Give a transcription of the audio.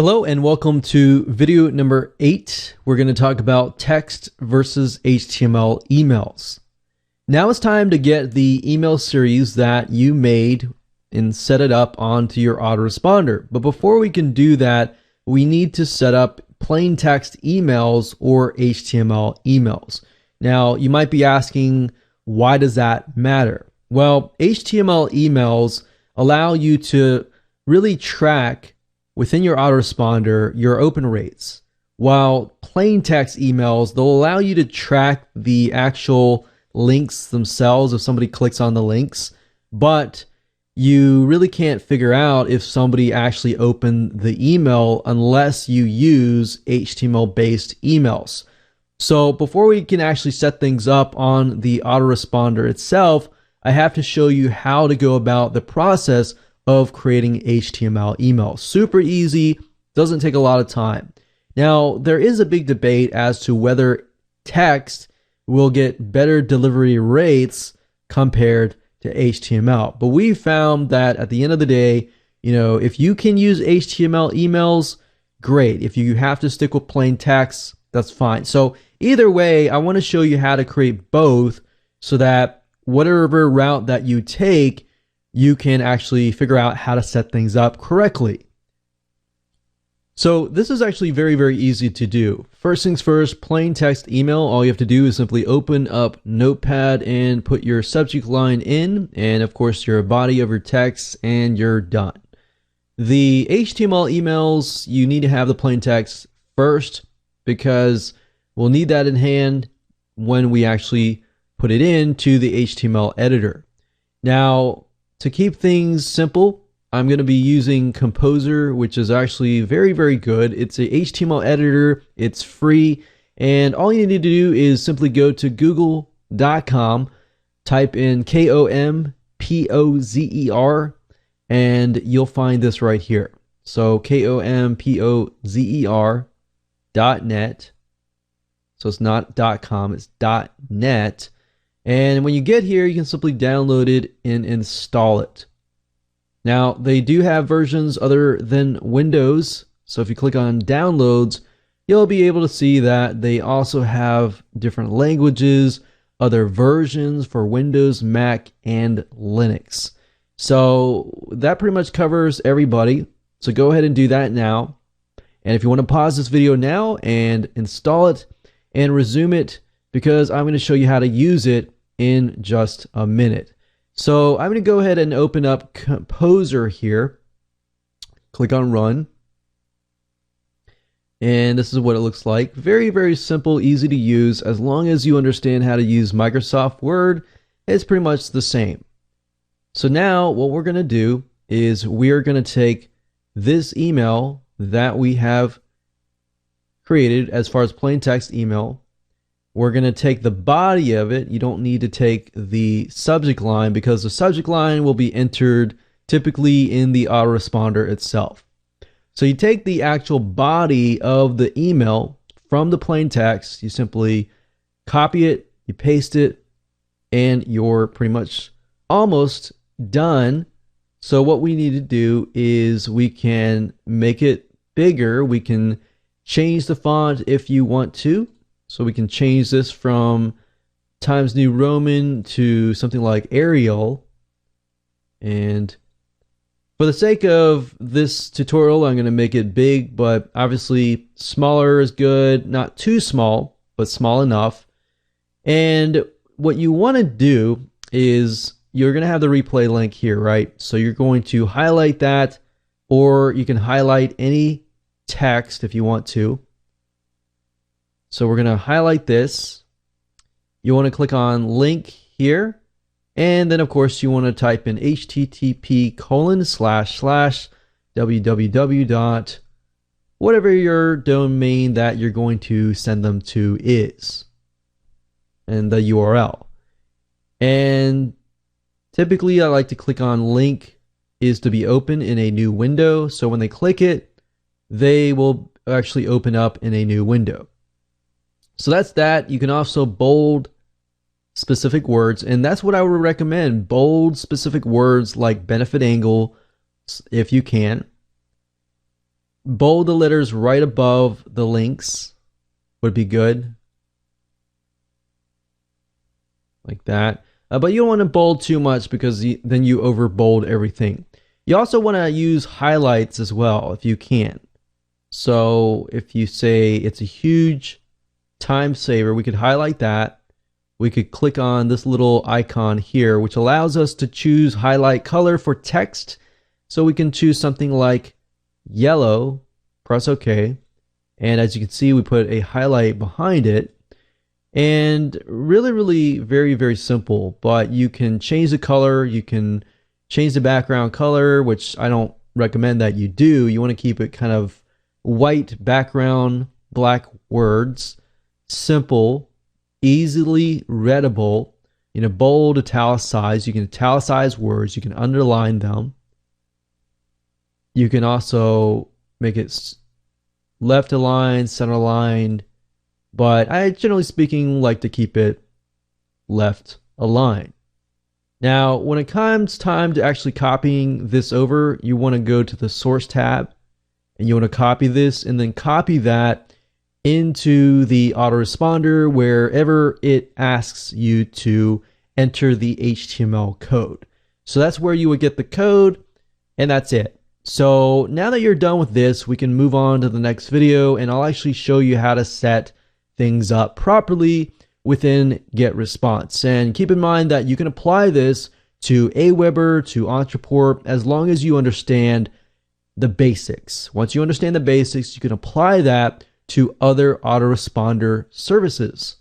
Hello and welcome to video number 8. We're going to talk about text versus HTML emails. Now it's time to get the email series that you made and set it up onto your autoresponder. But before we can do that, we need to set up plain text emails or HTML emails. Now you might be asking, why does that matter? Well, HTML emails allow you to really track within your autoresponder your open rates, while plain text emails, they'll allow you to track the actual links themselves if somebody clicks on the links, but you really can't figure out if somebody actually opened the email unless you use HTML based emails. So before we can actually set things up on the autoresponder itself, I have to show you how to go about the process of creating HTML emails. Super easy, doesn't take a lot of time. Now, there is a big debate as to whether text will get better delivery rates compared to HTML. But we found that at the end of the day, if you can use HTML emails, great. If you have to stick with plain text, that's fine. So either way, I want to show you how to create both so that whatever route that you take, you can actually figure out how to set things up correctly. So this is actually very, very easy to do. First things first, plain text email. All you have to do is simply open up Notepad and put your subject line in, and of course your body of your text, and you're done. The HTML emails, you need to have the plain text first because we'll need that in hand when we actually put it into the HTML editor. Now, to keep things simple, I'm going to be using Composer, which is actually very, very good. It's a HTML editor. It's free. And all you need to do is simply go to google.com, type in KOMPOZER, and you'll find this right here. So KOMPOZER.net. So it's not .com, it's .net. And when you get here, you can simply download it and install it. Now, they do have versions other than Windows. So if you click on downloads, you'll be able to see that they also have different languages, other versions for Windows, Mac, and Linux. So that pretty much covers everybody. So go ahead and do that now. And if you want to pause this video now and install it and resume it, because I'm going to show you how to use it in just a minute. So I'm going to go ahead and open up Composer here. Click on Run. And this is what it looks like. Very, very simple, easy to use. As long as you understand how to use Microsoft Word, it's pretty much the same. So now what we're going to do is we're going to take this email that we have created as far as plain text email. We're going to take the body of it. You don't need to take the subject line because the subject line will be entered typically in the autoresponder itself. So you take the actual body of the email from the plain text, you simply copy it, you paste it, and you're pretty much almost done. So what we need to do is we can make it bigger. We can change the font if you want to. So we can change this from Times New Roman to something like Arial. And for the sake of this tutorial, I'm going to make it big, but obviously smaller is good. Not too small, but small enough. And what you want to do is you're going to have the replay link here, right? So you're going to highlight that, or you can highlight any text if you want to. So we're going to highlight this. You want to click on link here. And then of course you want to type in http://www. whatever your domain that you're going to send them to is. And the URL. And typically I like to click on link is to be open in a new window. So when they click it, they will actually open up in a new window. So that's that. You can also bold specific words, and that's what I would recommend. Bold specific words like benefit angle if you can. bold the letters right above the links would be good. Like that. But you don't want to bold too much because then you over bold everything. You also want to use highlights as well if you can. So if you say it's a huge time saver, we could highlight that. We could click on this little icon here, which allows us to choose highlight color for text. So we can choose something like yellow, press OK. And as you can see, we put a highlight behind it. And really very, very simple, but you can change the color. You can change the background color, which I don't recommend that you do. You want to keep it kind of white background, black words, simple, easily readable, bold, italicized. You can italicize words. You can underline them. You can also make it left aligned, center aligned, but I generally speaking like to keep it left aligned. Now, when it comes time to actually copying this over, you want to go to the source tab and you want to copy this and then copy that into the autoresponder wherever it asks you to enter the HTML code. So that's where you would get the code, and that's it. So now that you're done with this, we can move on to the next video, and I'll actually show you how to set things up properly within GetResponse. And keep in mind that you can apply this to Aweber, to Ontraport, as long as you understand the basics. Once you understand the basics, you can apply that to other autoresponder services.